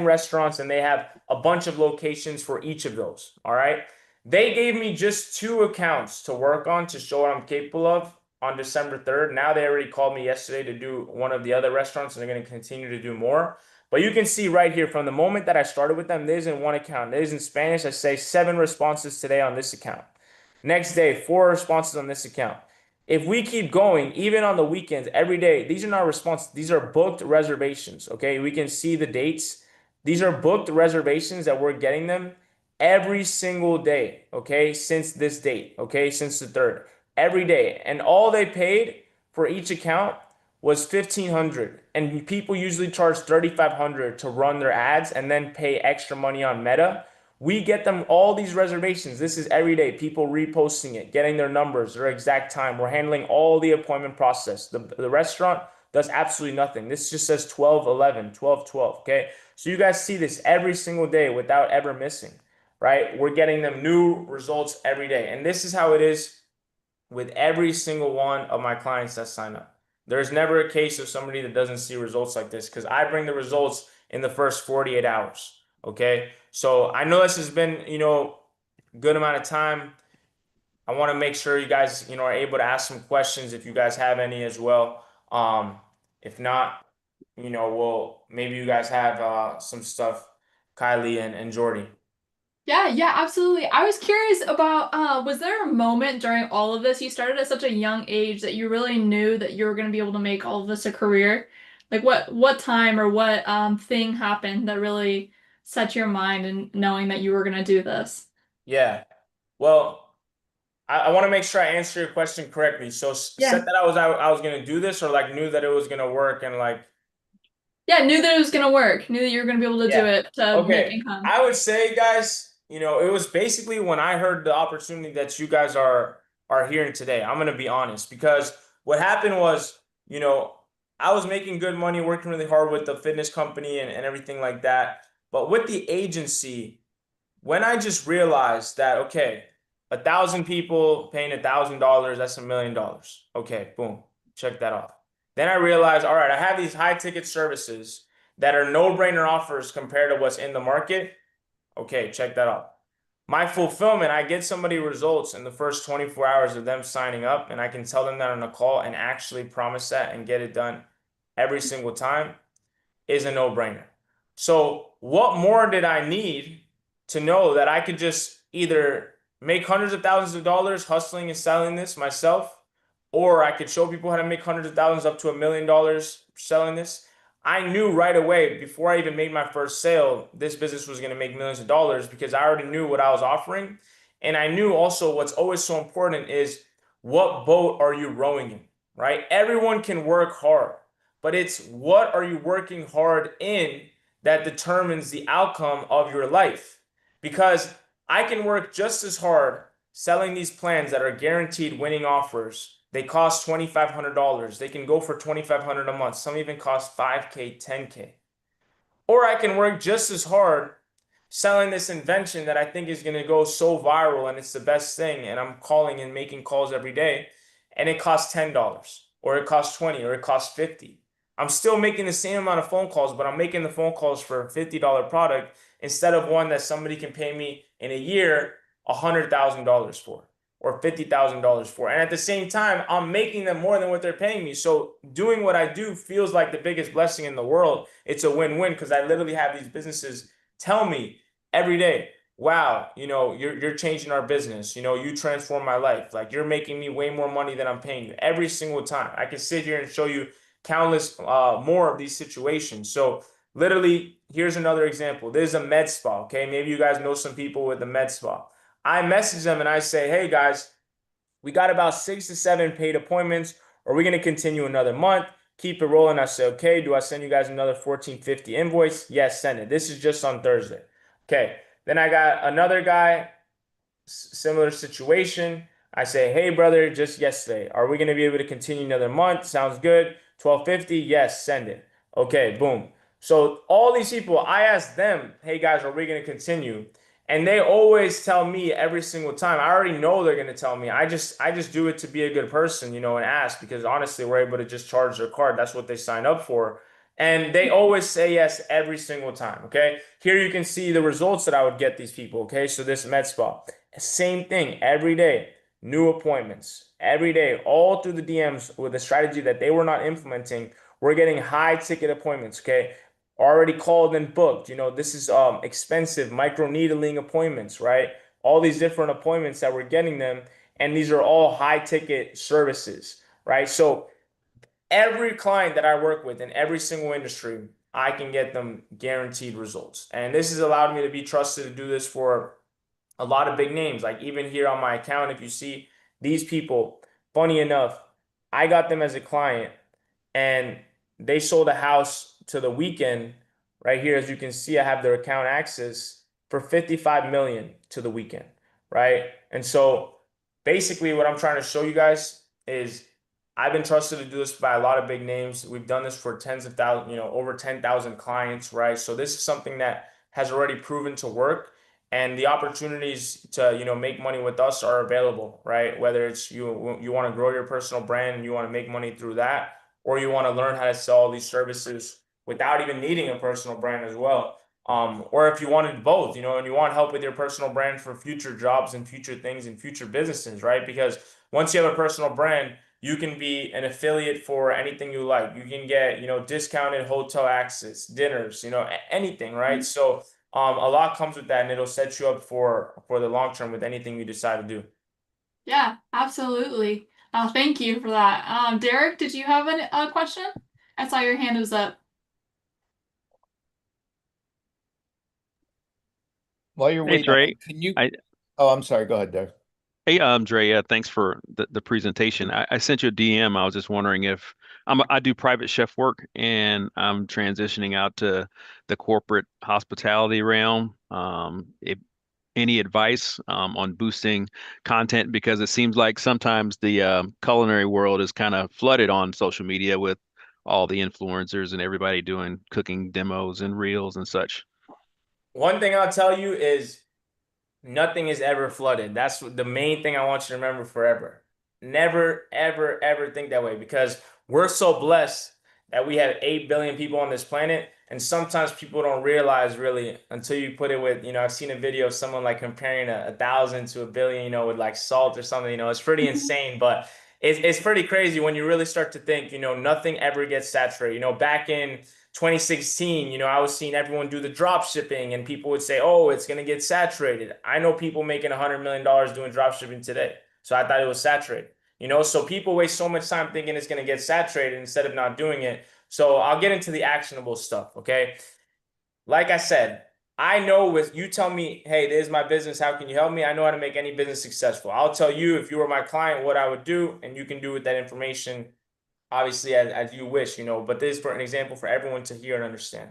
restaurants and they have a bunch of locations for each of those. All right. They gave me just 2 accounts to work on to show what I'm capable of on December 3rd. Now they already called me yesterday to do one of the other restaurants and they're going to continue to do more. But you can see right here from the moment that I started with them, there's in one account. There's in Spanish, I say 7 responses today on this account. Next day, 4 responses on this account. If we keep going, even on the weekends, every day, these are not responses. These are booked reservations. Okay. We can see the dates. These are booked reservations that we're getting them every single day. Okay. Since this date. Okay. Since the 3rd. Every day. And all they paid for each account was 1,500, and people usually charge 3,500 to run their ads and then pay extra money on Meta. We get them all these reservations. This is every day, people reposting it, getting their numbers, their exact time. We're handling all the appointment process. The restaurant does absolutely nothing. This just says 12/11, 12/12. Okay, so you guys see this every single day without ever missing, right? We're getting them new results every day, and this is how it is with every single one of my clients that sign up. There's never a case of somebody that doesn't see results like this because I bring the results in the first 48 hours. Okay. So I know this has been, good amount of time. I want to make sure you guys, are able to ask some questions if you guys have any as well. If not, maybe you guys have some stuff, Kylie and Jordy. Yeah, yeah, absolutely. I was curious about was there a moment during all of this, you started at such a young age that you really knew that you were going to be able to make all of this a career? Like what time or what thing happened that really set your mind in knowing that you were going to do this? Yeah. Well, I want to make sure I answer your question correctly. So said Yeah. that I was gonna do this or like knew that it was gonna work and like Yeah, knew that it was going to work. Knew that you were going to be able to do yeah. it to make Okay. income. I would say, guys, it was basically when I heard the opportunity that you guys are hearing today. I'm gonna be honest because what happened was, I was making good money, working really hard with the fitness company and everything like that. But with the agency, when I just realized that, okay, 1,000 people paying $1,000, that's $1 million. Okay, boom, check that off. Then I realized, all right, I have these high ticket services that are no-brainer offers compared to what's in the market. Okay, check that out. My fulfillment, I get somebody results in the first 24 hours of them signing up, and I can tell them that on a call and actually promise that and get it done every single time is a no-brainer. So what more did I need to know that I could just either make hundreds of thousands of dollars hustling and selling this myself, or I could show people how to make hundreds of thousands up to $1 million selling this. I knew right away before I even made my first sale, this business was going to make millions of dollars because I already knew what I was offering. And I knew also what's always so important is what boat are you rowing in, right? Everyone can work hard, but it's what are you working hard in that determines the outcome of your life. Because I can work just as hard selling these plans that are guaranteed winning offers. They cost $2,500. They can go for $2,500 a month. Some even cost 5K, 10K. Or I can work just as hard selling this invention that I think is going to go so viral and it's the best thing. And I'm calling and making calls every day. And it costs $10 or it costs 20 or it costs 50. I'm still making the same amount of phone calls, but I'm making the phone calls for a $50 product instead of one that somebody can pay me in a year $100,000 for or $50,000 for. And at the same time, I'm making them more than what they're paying me. So doing what I do feels like the biggest blessing in the world. It's a win-win because I literally have these businesses tell me every day, wow, you're changing our business. You transform my life. Like you're making me way more money than I'm paying you every single time. I can sit here and show you countless more of these situations. So literally, here's another example. There's a med spa. Okay, maybe you guys know some people with the med spa. I message them and I say, hey guys, we got about 6 to 7 paid appointments. Are we going to continue another month? Keep it rolling. I say, okay, do I send you guys another 1450 invoice? Yes, send it. This is just on Thursday. Okay. Then I got another guy, similar situation. I say, hey brother, just yesterday, are we going to be able to continue another month? Sounds good. 1250. Yes, send it. Okay, boom. So all these people, I ask them, hey guys, are we going to continue? And they always tell me every single time. I already know they're going to tell me. I just do it to be a good person, and ask because honestly, we're able to just charge their card. That's what they sign up for. And they always say yes every single time. Okay. Here you can see the results that I would get these people. Okay. So this med spa, same thing every day, new appointments every day, all through the DMs with a strategy that they were not implementing. We're getting high ticket appointments. Okay. Already called and booked. This is expensive micro needling appointments, right? All these different appointments that we're getting them. And these are all high ticket services, right? So every client that I work with in every single industry, I can get them guaranteed results. And this has allowed me to be trusted to do this for a lot of big names. Like even here on my account, if you see these people, funny enough, I got them as a client and they sold a house to the weekend. Right here, as you can see, I have their account access for 55 million to the weekend, right? And so basically what I'm trying to show you guys is I've been trusted to do this by a lot of big names. We've done this for tens of thousands, over 10,000 clients, right? So this is something that has already proven to work and the opportunities to make money with us are available, right? Whether it's you want to grow your personal brand and you want to make money through that, or you want to learn how to sell these services without even needing a personal brand as well. Or if you wanted both, and you want help with your personal brand for future jobs and future things and future businesses, right? Because once you have a personal brand, you can be an affiliate for anything you like. You can get, discounted hotel access, dinners, anything, right? So a lot comes with that, and it'll set you up for the long term with anything you decide to do. Yeah, absolutely. Thank you for that. Derek, did you have a question? I saw your hand was up. While you're Hey waiting, Dre, can you? I Oh, I'm sorry. Go ahead, Derek. hey Dre, thanks for the presentation. I sent you a DM. I was just wondering if I do private chef work and I'm transitioning out to the corporate hospitality realm. If any advice on boosting content because it seems like sometimes the culinary world is kind of flooded on social media with all the influencers and everybody doing cooking demos and reels and such. One thing I'll tell you is Nothing is ever flooded. That's the main thing I want you to remember forever. Never, ever, ever think that way, because we're so blessed that we have 8 billion people on this planet. And sometimes people don't realize really until you put it with, I've seen a video of someone like comparing a thousand to a billion, with like salt or something, it's pretty insane, but it's pretty crazy when you really start to think, nothing ever gets saturated. Back in 2016, I was seeing everyone do the drop shipping and people would say, oh, it's going to get saturated. I know people making $100 million doing drop shipping today. So I thought it was saturated, so people waste so much time thinking it's going to get saturated instead of not doing it. So I'll get into the actionable stuff. Okay. Like I said, I know with you tell me, hey, this is my business. How can you help me? I know how to make any business successful. I'll tell you, if you were my client, what I would do, and you can do with that information obviously as you wish, but this is for an example for everyone to hear and understand.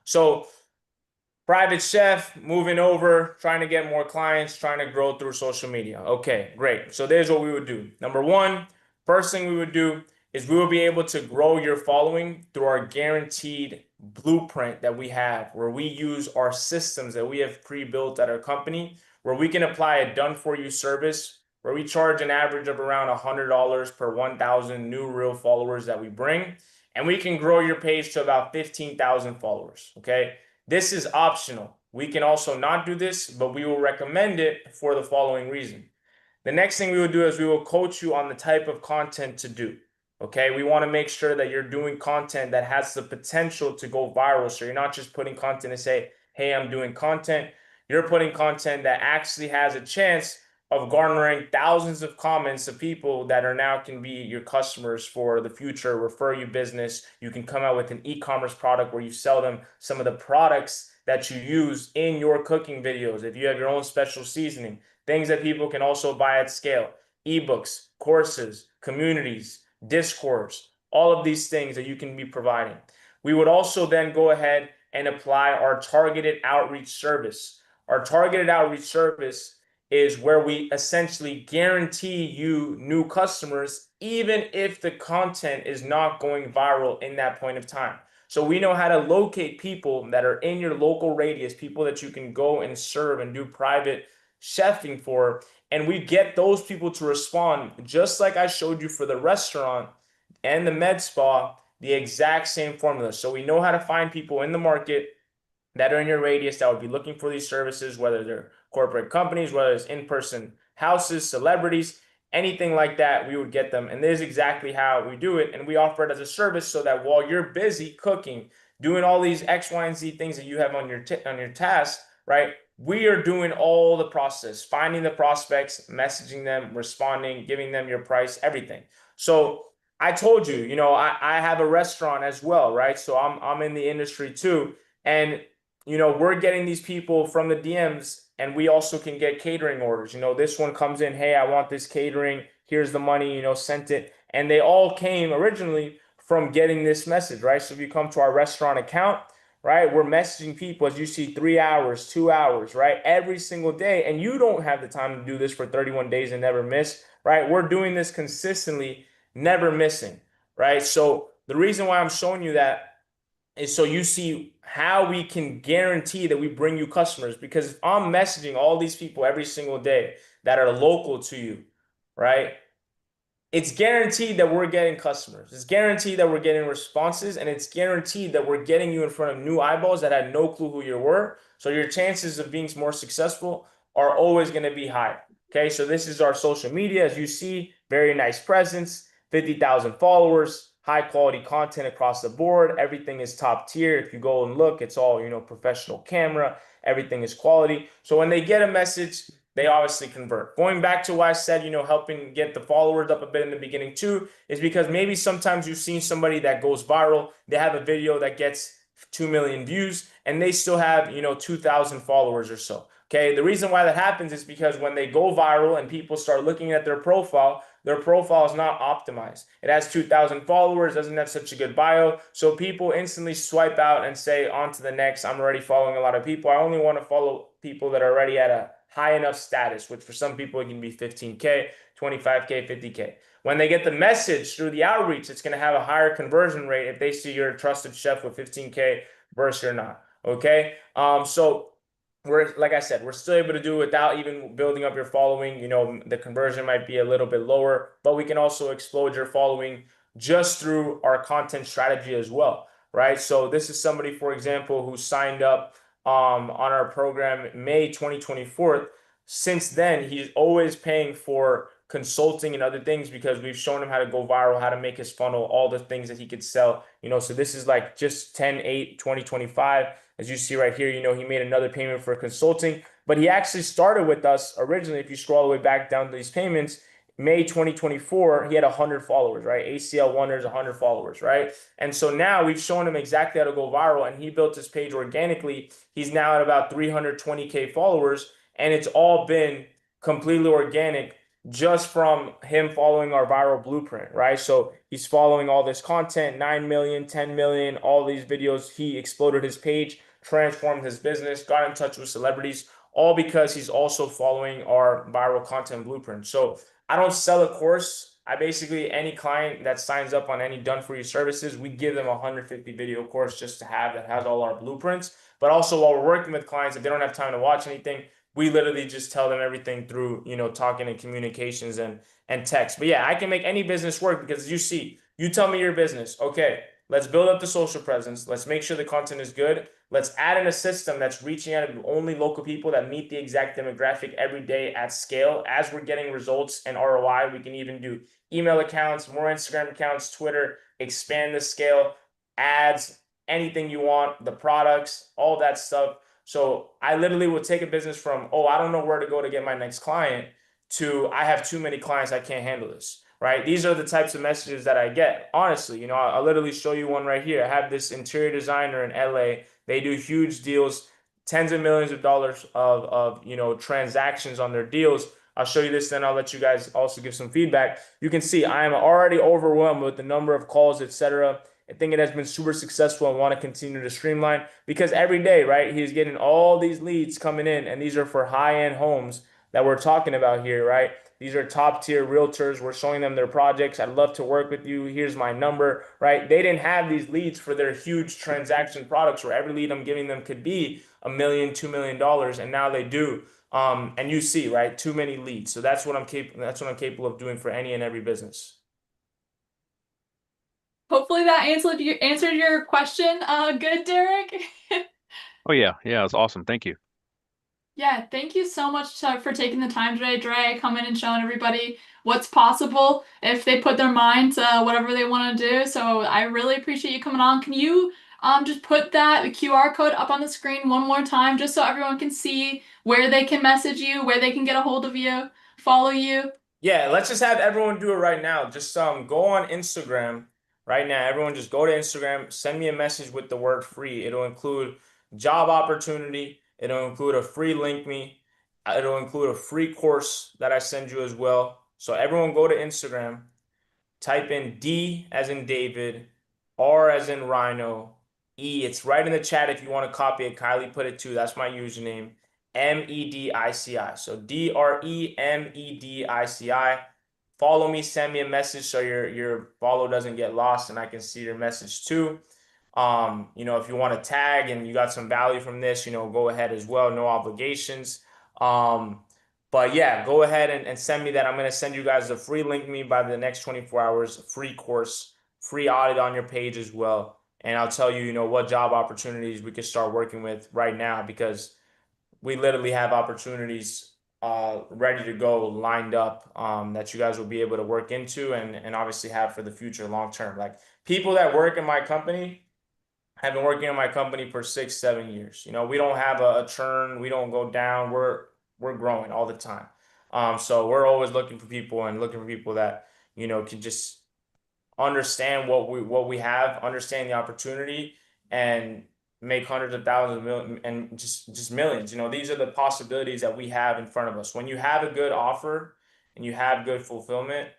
So private chef, moving over, trying to get more clients, trying to grow through social media. Okay, great. So there's what we would do. Number one, first thing we would do is we will be able to grow your following through our guaranteed blueprint that we have, where we use our systems that we have pre-built at our company, where we can apply a done-for-you service, where we charge an average of around $100 per 1,000 new real followers that we bring, and we can grow your page to about 15,000 followers, okay? This is optional. We can also not do this, but we will recommend it for the following reason. The next thing we will do is we will coach you on the type of content to do. Okay, we want to make sure that you're doing content that has the potential to go viral. So you're not just putting content and say, hey, I'm doing content. You're putting content that actually has a chance of garnering thousands of comments of people that are now can be your customers for the future, refer you business. You can come out with an e-commerce product where you sell them some of the products that you use in your cooking videos. If you have your own special seasoning, things that people can also buy at scale, ebooks, courses, communities, discourse, all of these things that you can be providing. We would also then go ahead and apply our targeted outreach service. Our targeted outreach service is where we essentially guarantee you new customers, even if the content is not going viral in that point of time. So we know how to locate people that are in your local radius, people that you can go and serve and do private chefing for. And we get those people to respond, just like I showed you for the restaurant and the med spa, the exact same formula. So we know how to find people in the market that are in your radius that would be looking for these services, whether they're corporate companies, whether it's in-person houses, celebrities, anything like that, we would get them. And this is exactly how we do it. And we offer it as a service so that while you're busy cooking, doing all these X, Y, and Z things that you have on your task, right? We are doing all the process, finding the prospects, messaging them, responding, giving them your price, everything. So I told you, I have a restaurant as well, right? So I'm in the industry too. And we're getting these people from the DMs, and we also can get catering orders. This one comes in, hey, I want this catering. Here's the money, sent it. And they all came originally from getting this message, right? So if you come to our restaurant account, right, we're messaging people, as you see, 3 hours, 2 hours, right, every single day. And you don't have the time to do this for 31 days and never miss, right? We're doing this consistently, never missing, right? So the reason why I'm showing you that is so you see how we can guarantee that we bring you customers. Because if I'm messaging all these people every single day that are local to you, right? It's guaranteed that we're getting customers. It's guaranteed that we're getting responses, and it's guaranteed that we're getting you in front of new eyeballs that had no clue who you were. So your chances of being more successful are always going to be higher. Okay, so this is our social media. As you see, very nice presence, 50,000 followers, high quality content across the board. Everything is top tier. If you go and look, it's all, professional camera. Everything is quality. So when they get a message, they obviously convert. Going back to what I said, helping get the followers up a bit in the beginning too, is because maybe sometimes you've seen somebody that goes viral. They have a video that gets 2 million views and they still have, 2,000 followers or so. Okay. The reason why that happens is because when they go viral and people start looking at their profile is not optimized. It has 2,000 followers, doesn't have such a good bio. So people instantly swipe out and say, on to the next. I'm already following a lot of people. I only want to follow people that are already at a high enough status, which for some people it can be 15K, 25K, 50K. When they get the message through the outreach, it's going to have a higher conversion rate if they see you're a trusted chef with 15K versus you're not. Okay. So we're, like I said, we're still able to do it without even building up your following. You know, the conversion might be a little bit lower, but we can also explode your following just through our content strategy as well, right? So this is somebody, for example, who signed up on our program May 2024. Since then, he's always paying for consulting and other things because we've shown him how to go viral, how to make his funnel, all the things that he could sell. You know, so this is like just 10/8/2025. As you see right here, you know, he made another payment for consulting, but he actually started with us originally. If you scroll all the way back down to these payments, May 2024, he had 100 followers, right? ACL Wonders, 100 followers, right? And so now we've shown him exactly how to go viral, and he built his page organically. He's now at about 320K followers, and it's all been completely organic just from him following our viral blueprint, right? So he's following all this content, 9 million, 10 million, all these videos. He exploded his page, transformed his business, got in touch with celebrities, all because he's also following our viral content blueprint. So I don't sell a course. I basically, any client that signs up on any done for you services, we give them a 150 video course just to have that has all our blueprints. But also while we're working with clients, if they don't have time to watch anything, we literally just tell them everything through, you know, talking and communications and text. But yeah, I can make any business work because you see, you tell me your business. Okay, let's build up the social presence. Let's make sure the content is good. Let's add in a system that's reaching out to only local people that meet the exact demographic every day at scale. As we're getting results and ROI, we can even do email accounts, more Instagram accounts, Twitter, expand the scale, ads, anything you want, the products, all that stuff. So I literally would take a business from, oh, I don't know where to go to get my next client, to I have too many clients, I can't handle this, right? These are the types of messages that I get. Honestly, you know, I'll literally show you one right here. I have this interior designer in LA. They do huge deals, tens of millions of dollars of you know, transactions on their deals. I'll show you this, then I'll let you guys also give some feedback. You can see I am already overwhelmed with the number of calls, etc. I think it has been super successful and want to continue to streamline because every day, right, he's getting all these leads coming in, and these are for high-end homes that we're talking about here, right? These are top tier realtors. We're showing them their projects. I'd love to work with you. Here's my number, right? They didn't have these leads for their huge transaction products where every lead I'm giving them could be $1 million, $2 million, and now they do. And you see, right, too many leads. So that's what I'm capable. That's what I'm capable of doing for any and every business. Hopefully that answered your question. Good, Derek. Oh yeah, yeah, it's awesome. Thank you. Yeah, thank you so much for taking the time today, Dre, coming and showing everybody what's possible if they put their mind to whatever they want to do. So I really appreciate you coming on. Can you just put that QR code up on the screen one more time just so everyone can see where they can message you, where they can get a hold of you, follow you? Yeah, let's just have everyone do it right now. Just go on Instagram right now. Everyone just go to Instagram, send me a message with the word free. It'll include job opportunity, it'll include a free link me, it'll include a free course that I send you as well. So everyone go to Instagram, type in D as in David, R as in Rhino, E. It's right in the chat if you want to copy it. Kylie put it too. That's my username. Medici. So DREMEDICI. Follow me, send me a message so your follow doesn't get lost and I can see your message too. You know, if you want to tag and you got some value from this, you know, go ahead as well. No obligations. Um, but yeah, go ahead and send me that. I'm going to send you guys a free link me by the next 24 hours, free course, free audit on your page as well. And I'll tell you, you know, what job opportunities we could start working with right now because we literally have opportunities ready to go lined up that you guys will be able to work into and obviously have for the future long term. Like people that work in my company have been working in my company for 6, 7 years. You know, we don't have a churn, we don't go down. We're growing all the time. So we're always looking for people and looking for people that, you know, can just understand what we have, understand the opportunity, and make hundreds of thousands of million and just millions. You know, these are the possibilities that we have in front of us. When you have a good offer and you have good fulfillment,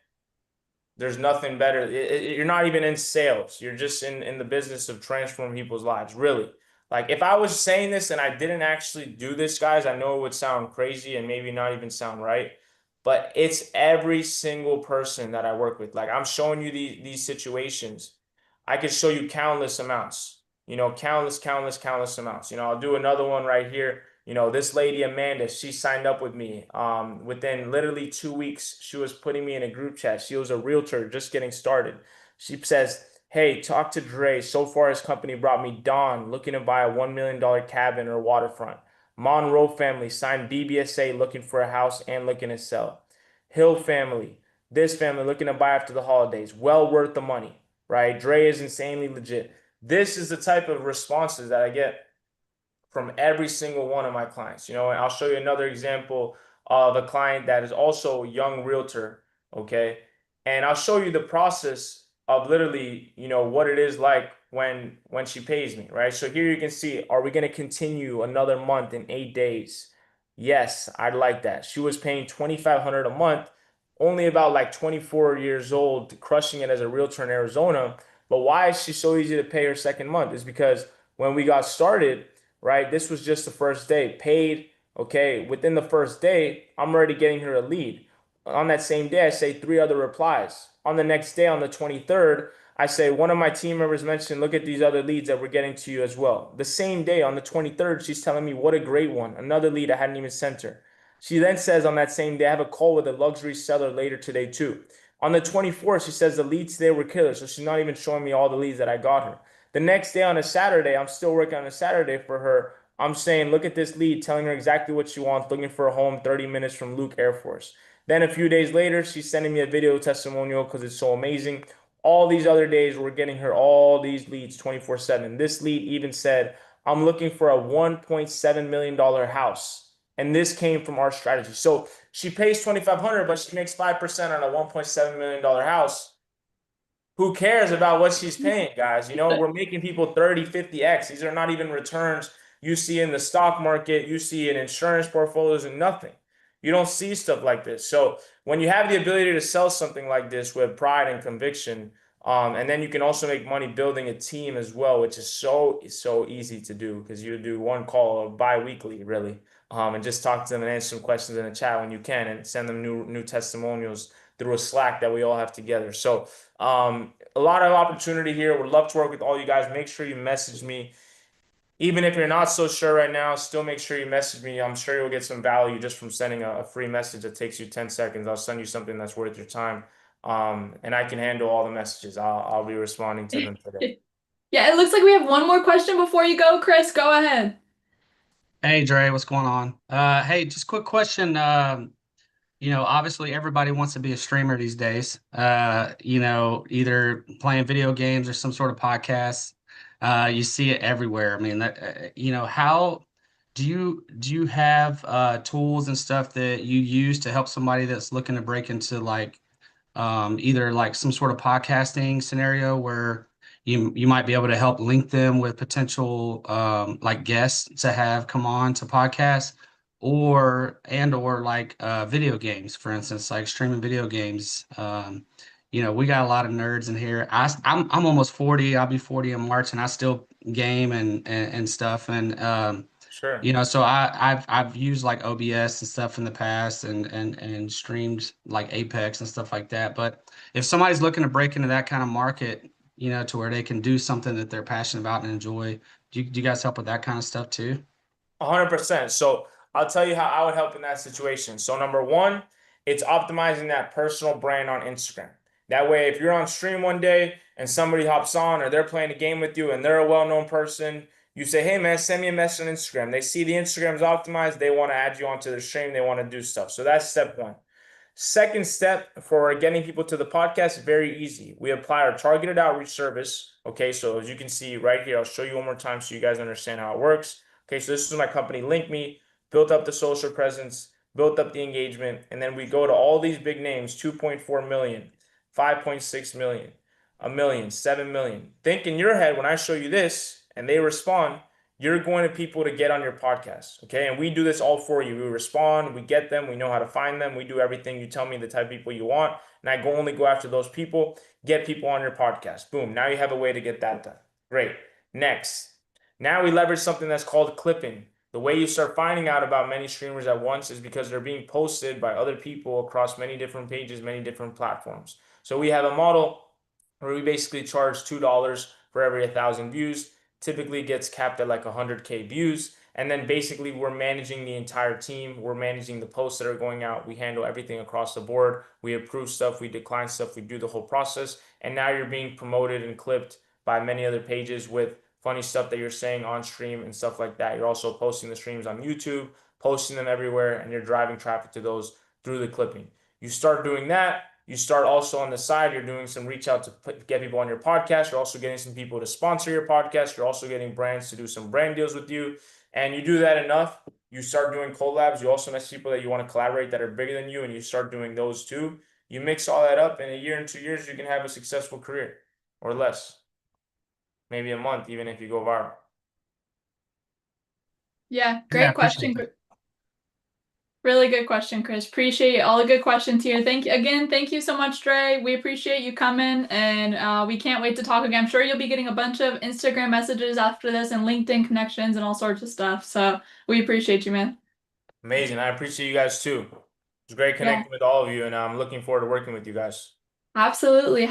there's nothing better. You're not even in sales. You're just in the business of transforming people's lives, really. Like if I was saying this and I didn't actually do this, guys, I know it would sound crazy and maybe not even sound right, but it's every single person that I work with. Like I'm showing you these situations. I could show you countless amounts, you know, countless amounts. You know, I'll do another one right here. This lady, Amanda, she signed up with me. Within literally 2 weeks, she was putting me in a group chat. She was a realtor just getting started. She says, hey, talk to Dre. So far, his company brought me Don, looking to buy a $1 million cabin or waterfront. Monroe family signed BBSA, looking for a house and looking to sell. Hill family, this family looking to buy after the holidays. Well worth the money, right? Dre is insanely legit. This is the type of responses that I get from every single one of my clients. And I'll show you another example of a client that is also a young realtor, okay? And I'll show you the process of literally, what it is like when she pays me, right? So here you can see, are we going to continue another month in 8 days? Yes, I'd like that. She was paying 2,500 a month, only about like 24 years old, crushing it as a realtor in Arizona. But why is she so easy to pay her second month? Is because when we got started, right? This was just the first day, paid. Okay, within the first day, I'm already getting her a lead. On that same day, I say 3 other replies. On the next day, on the 23rd, I say one of my team members mentioned, look at these other leads that we're getting to you as well. The same day, on the 23rd, she's telling me what a great one, another lead I hadn't even sent her. She then says on that same day, I have a call with a luxury seller later today too. On the 24th, she says the leads today were killer, so she's not even showing me all the leads that I got her. The next day on a Saturday, I'm still working on a Saturday for her. I'm saying, look at this lead, telling her exactly what she wants, looking for a home 30 minutes from Luke Air Force. Then a few days later, she's sending me a video testimonial because it's so amazing. All these other days, we're getting her all these leads 24/7. This lead even said, I'm looking for a $1.7 million house. And this came from our strategy. So she pays 2,500, but she makes 5% on a $1.7 million house. Who cares about what she's paying, guys? We're making people 30, 50x. These are not even returns you see in the stock market, you see in insurance portfolios and nothing. You don't see stuff like this. So when you have the ability to sell something like this with pride and conviction, and then you can also make money building a team as well, which is so easy to do because you do one call bi-weekly, really, and just talk to them and answer some questions in the chat when you can, and send them new testimonials through a Slack that we all have together. So a lot of opportunity here. Would love to work with all you guys. Make sure you message me. Even if you're not so sure right now, still make sure you message me. I'm sure you'll get some value just from sending a free message that takes you 10 seconds. I'll send you something that's worth your time. And I can handle all the messages. I'll be responding to them today. Yeah, it looks like we have one more question before you go, Chris. Go ahead. Hey Dre, what's going on? Hey, just quick question. Obviously everybody wants to be a streamer these days. Either playing video games or some sort of podcast. You see it everywhere. I mean, how do you have tools and stuff that you use to help somebody that's looking to break into like either like some sort of podcasting scenario where you might be able to help link them with potential like guests to have come on to podcasts or like video games, for instance, like streaming video games. We got a lot of nerds in here. I'm almost 40. I'll be 40 in March, and I still game and stuff. And Sure. so I've used like OBS and stuff in the past and streamed like Apex and stuff like that. But if somebody's looking to break into that kind of market, to where they can do something that they're passionate about and enjoy, do you guys help with that kind of stuff too? 100%. So I'll tell you how I would help in that situation. So number one, it's optimizing that personal brand on Instagram. That way, if you're on stream one day and somebody hops on or they're playing a game with you and they're a well-known person, you say, hey man, send me a message on Instagram. They see the Instagram's optimized, they want to add you onto their stream, they want to do stuff. So that's step one. Second step for getting people to the podcast, very easy. We apply our targeted outreach service. Okay, so as you can see right here, I'll show you one more time so you guys understand how it works. Okay, so this is my company, Link Me, built up the social presence, built up the engagement, and then we go to all these big names, 2.4 million, 5.6 million, a million, 7 million. Think in your head when I show you this and they respond, you're going to people to get on your podcast, okay? And we do this all for you. We respond, we get them, we know how to find them, we do everything. You tell me the type of people you want, and I only go after those people, get people on your podcast. Boom, now you have a way to get that done. Great. Next, now we leverage something that's called clipping. The way you start finding out about many streamers at once is because they're being posted by other people across many different pages, many different platforms. So we have a model where we basically charge $2 for every 1,000 views. Typically gets capped at like 100K views. And then basically we're managing the entire team. We're managing the posts that are going out. We handle everything across the board. We approve stuff, we decline stuff, we do the whole process. And now you're being promoted and clipped by many other pages with funny stuff that you're saying on stream and stuff like that. You're also posting the streams on YouTube, posting them everywhere, and you're driving traffic to those through the clipping. You start doing that. You start also on the side, you're doing some reach out to get people on your podcast. You're also getting some people to sponsor your podcast. You're also getting brands to do some brand deals with you. And you do that enough, you start doing collabs. You also mess people that you want to collaborate that are bigger than you, and you start doing those too. You mix all that up, in a year and 2 years, you can have a successful career, or less. Maybe a month, even if you go viral. Yeah, Yeah, I great appreciate question. that. Really good question, Chris. Appreciate all the good questions here. Thank you so much, Dre. We appreciate you coming, and we can't wait to talk again. I'm sure you'll be getting a bunch of Instagram messages after this and LinkedIn connections and all sorts of stuff. So we appreciate you, man. Amazing. I appreciate you guys too. It's great Yeah, connecting with all of you, and I'm looking forward to working with you guys. absolutely.